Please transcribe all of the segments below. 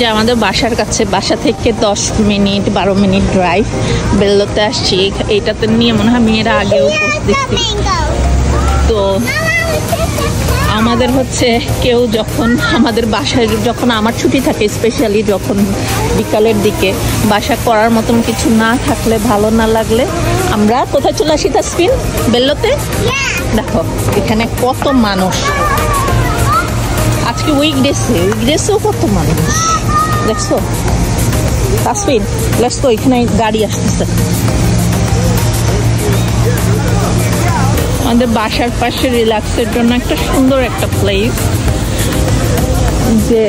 যে আমাদের বাসার কাছে, বাসা থেকে 10 মিনিট 12 মিনিট ড্রাইভ বেল্লোতে আসছি। এইটাতে নিয়ে মনে হয় মেয়েরা আগেও দেখছি। তো আমাদের হচ্ছে কেউ যখন আমাদের বাসায়, যখন আমার ছুটি থাকে স্পেশালি যখন বিকালের দিকে, বাসা করার মতন কিছু না থাকলে, ভালো না লাগলে আমরা কোথায় চলে আসি তাসফিন? বেল্লোতে। দেখো এখানে কত মানুষ, আজকে উইকডেসেও কত মানুষ দেখছো তাসফিন। লেটস গো, এখানে গাড়ি আসতেছে। আমাদের বাসার পাশে রিল্যাক্সের জন্য একটা সুন্দর একটা প্লেস, যে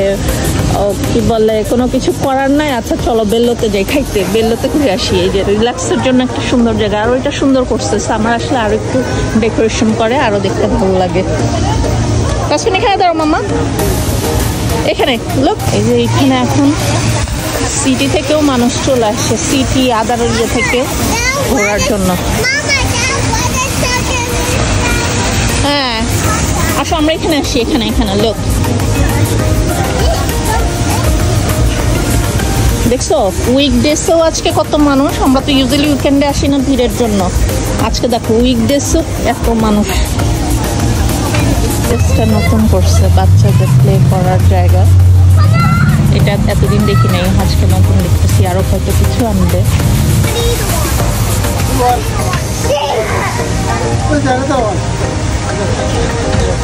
কি বলে কোনো কিছু করার নাই, আচ্ছা চলো বেল্লোতে যাই খাইতে, বেল্লোতে ঘুরে আসি। এই যে রিল্যাক্সের জন্য একটা সুন্দর জায়গা, আরও এটা সুন্দর করছে। আমার আসলে আরো একটু ডেকোরেশন করে আরো দেখতে ভালো লাগে। তাসফিন এখানে দাঁড়াও মামা, এখানে লোক। এই যে এখানে এখন সিটি থেকেও মানুষ চলে আসে, সিটি আদার ইয়ে থেকে ঘোরার জন্য। হ্যাঁ আসো আমরা এখানে আসি, এখানে লোক দেখছো। উইকডেসেও আজকে কত মানুষ, আমরা তো ইউজুয়ালি উইকেন্ডে আসি না ভিড়ের জন্য। আজকে দেখো উইকডেসও এত মানুষ। প্লেসটা নতুন করছে, বাচ্চাদের প্লে করার জায়গা। এটা এতদিন দেখি নাই, আজকে নতুন দেখতেছি। আরো হয়তো কিছু আনবে।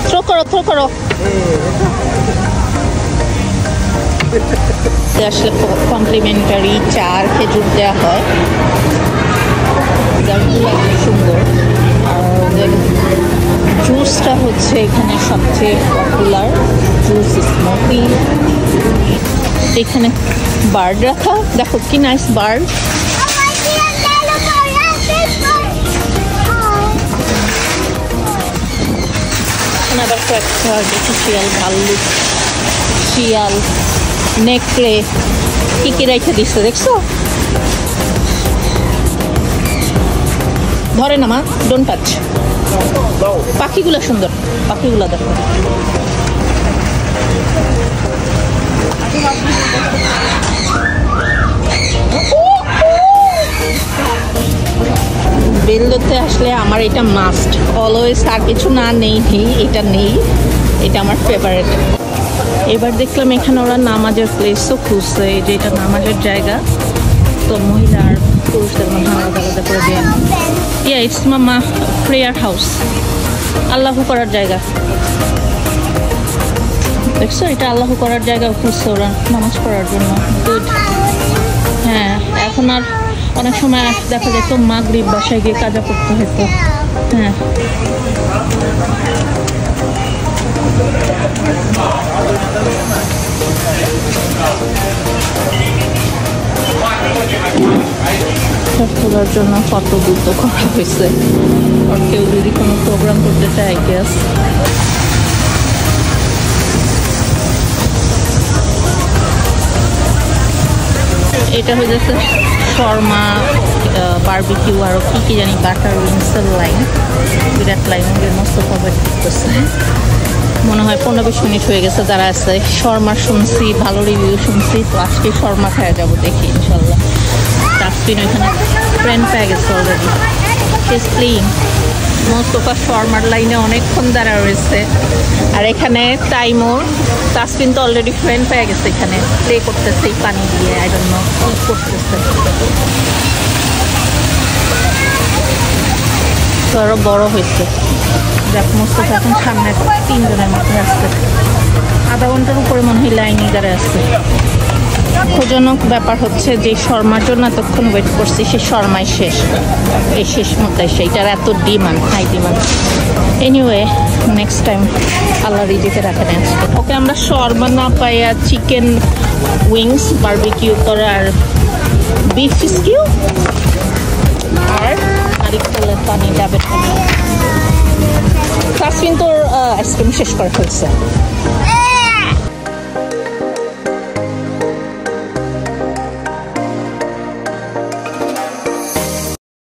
থ্রো করো। আসলে কমপ্লিমেন্টারি চা আর খেজুর দেওয়া হয়, সুন্দর। আর ওদের জুসটা হচ্ছে এখানে সবচেয়ে পপুলার জুস, স্মুদি। এখানে বার্ড রাখা, দেখো কি নাইস বার্ড। আবার কয়েকটা দেখি শিয়াল, ভাল্লুক, শিয়াল, নেকড়ে কি রেখে দিচ্ছে দেখছো। ধরে না মা, ডোন্ট টাচ। পাখিগুলো সুন্দর, পাখিগুলো দেখো। বেল্লোতে আসলে আমার এটা মাস্ট অলওয়েজ, আর কিছু না নেই এটা নেই, এটা আমার ফেভারিট। এবার দেখলাম এখানে ওরা নামাজের প্লেসও খুঁজছে, এই যে এটা নামাজের জায়গা। তো মহিলা আর পুরুষদের মধ্যে আলাদা আলাদা করে দেওয়া। ইটস মামা প্রেয়ার হাউস, আল্লাহু করার জায়গা। দেখছো এটা আল্লাহু করার জায়গা খুঁজছে ওরা নামাজ পড়ার জন্য। গুড। হ্যাঁ এখন আর অনেক সময় দেখা যেত মাগরিব বাসায় গিয়ে কাজা করতে হতো। হ্যাঁ তোলার জন্য কত দ্রুত করা হয়েছে। আর কেউ যদি কোনো প্রোগ্রাম করতে চায় গ্যাস। এটা হয়ে যাচ্ছে শর্মা, বারবিকিউ, আরও কি জানি, বাটার উইংসের লাইন, বিরাট লাইন। ওদের মস্ত কভার করতেছে, মনে হয় 15-20 মিনিট হয়ে গেছে যারা আছে। শর্মা শুনছি, ভালো রিভিউ শুনছি, তো আজকে শর্মা খাওয়া যাবো দেখি ইনশাল্লাহ। তাসফিন ওইখানে ফ্রেন্ড পেয়ে গেছে অলরেডি, প্লেইং। মোস্তফা শর্মার লাইনে অনেকক্ষণ দাঁড়া রয়েছে। আর এখানে তাইমুর, তাসফিন তো অলরেডি ফ্রেন্ড পেয়ে গেছে, এখানে প্লে করতেছে এই পানি দিয়ে, আই ডোন্ট নো কি করতেছে। তো আরো বড় হয়েছে। দেখ মোস্তফা এখন সামনে 3 জনের মতো আসছে, আধা ঘন্টার উপরে মনে হয় লাইনে দাঁড়ায় আসছে। দুঃখজনক ব্যাপার হচ্ছে যে শর্মার জন্য এতক্ষণ ওয়েট করছি, সে শর্মাই শেষ, এই শেষ মুহূর্তে সেইটার এত demand, high demand. Anyway next time আল্লাহ রিজিকে রাখেন আজকে। ওকে আমরা শর্মা না পাইয়া চিকেন উইংস বারবিকিউ করা আর বিফ স্কিউ আর নারিকেলের পানি, ডাবের পানি। তাসফিন তোর আইসক্রিম শেষ করে ফেলছে।